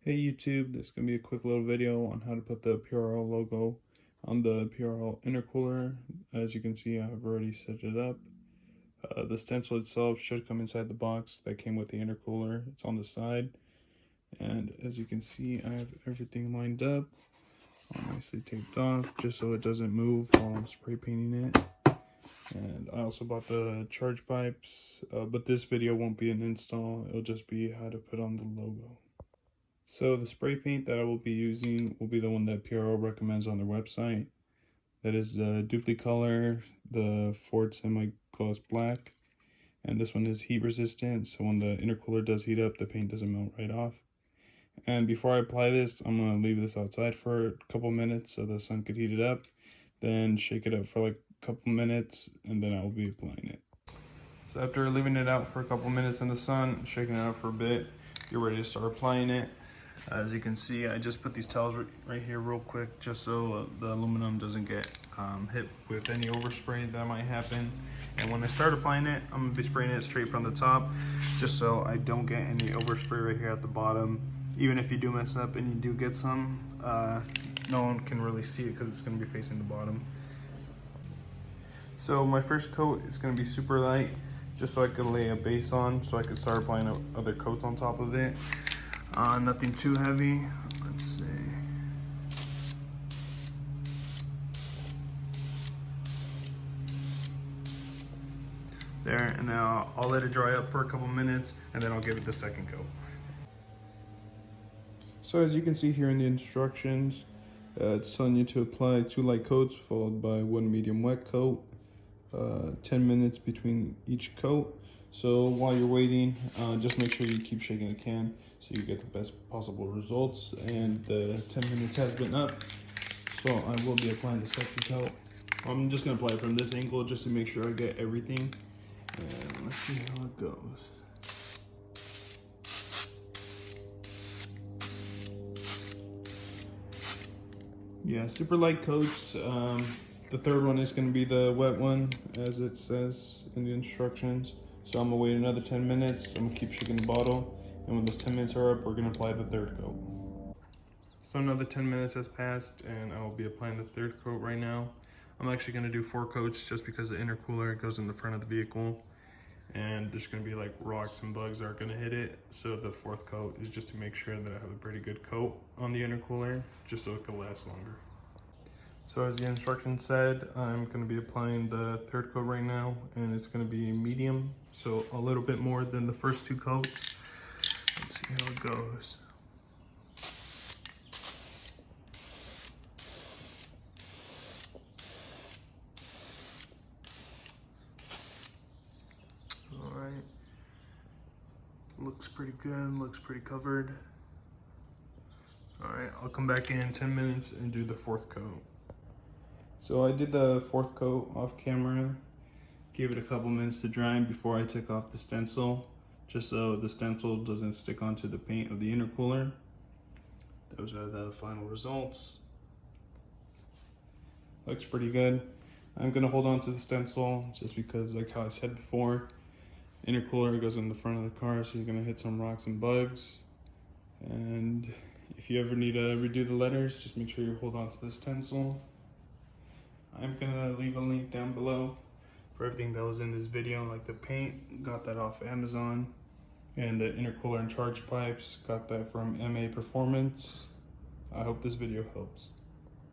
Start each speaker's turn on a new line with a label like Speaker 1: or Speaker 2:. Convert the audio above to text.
Speaker 1: Hey YouTube, this is going to be a quick little video on how to put the PRL logo on the PRL intercooler. As you can see, I've already set it up. The stencil itself should come inside the box that came with the intercooler. It's on the side. And as you can see, I have everything lined up, all nicely taped off, just so it doesn't move while I'm spray painting it. And I also bought the charge pipes, but this video won't be an install, it'll just be how to put on the logo. So the spray paint that I will be using will be the one that PRL recommends on their website. That is the Duplicolor, the Ford Semi-Gloss Black. And this one is heat resistant, so when the intercooler does heat up, the paint doesn't melt right off. And before I apply this, I'm going to leave this outside for a couple minutes so the sun could heat it up. Then shake it up for like a couple minutes, and then I will be applying it. So after leaving it out for a couple minutes in the sun, shaking it out for a bit, you're ready to start applying it. As you can see, I just put these towels right here real quick just so the aluminum doesn't get hit with any overspray that might happen. And when I start applying it, I'm going to be spraying it straight from the top just so I don't get any overspray right here at the bottom. Even if you do mess up and you do get some, no one can really see it because it's going to be facing the bottom. So my first coat is going to be super light just so I can lay a base on so I can start applying other coats on top of it. Nothing too heavy. Let's see. There, and now I'll let it dry up for a couple minutes and then I'll give it the second coat. So as you can see here in the instructions, it's telling you to apply 2 light coats followed by 1 medium wet coat, 10 minutes between each coat. So while you're waiting, just make sure you keep shaking the can so you get the best possible results. And the 10 minutes has been up, so I will be applying the second coat. I'm just going to apply it from this angle just to make sure I get everything. And let's see how it goes. Yeah, super light coats. The third one is going to be the wet one, as it says in the instructions. So I'm going to wait another 10 minutes. I'm going to keep shaking the bottle. And when those 10 minutes are up, we're going to apply the third coat. So another 10 minutes has passed, and I will be applying the third coat right now. I'm actually going to do 4 coats just because the intercooler goes in the front of the vehicle. And there's going to be like rocks and bugs that are going to hit it. So the 4th coat is just to make sure that I have a pretty good coat on the intercooler, just so it can last longer. So as the instructions said, I'm going to be applying the 3rd coat right now, and it's going to be medium, so a little bit more than the first 2 coats. Let's see how it goes. All right, looks pretty good, looks pretty covered. All right, I'll come back in 10 minutes and do the 4th coat. So I did the 4th coat off camera, gave it a couple minutes to dry before I took off the stencil, just so the stencil doesn't stick onto the paint of the intercooler. Those are the final results. Looks pretty good. I'm gonna hold on to the stencil just because, like how I said before, intercooler goes in the front of the car, so you're gonna hit some rocks and bugs. And if you ever need to redo the letters, just make sure you hold on to the stencil. I'm gonna leave a link down below for everything that was in this video, like the paint, got that off Amazon, and the intercooler and charge pipes, got that from MA Performance. I hope this video helps.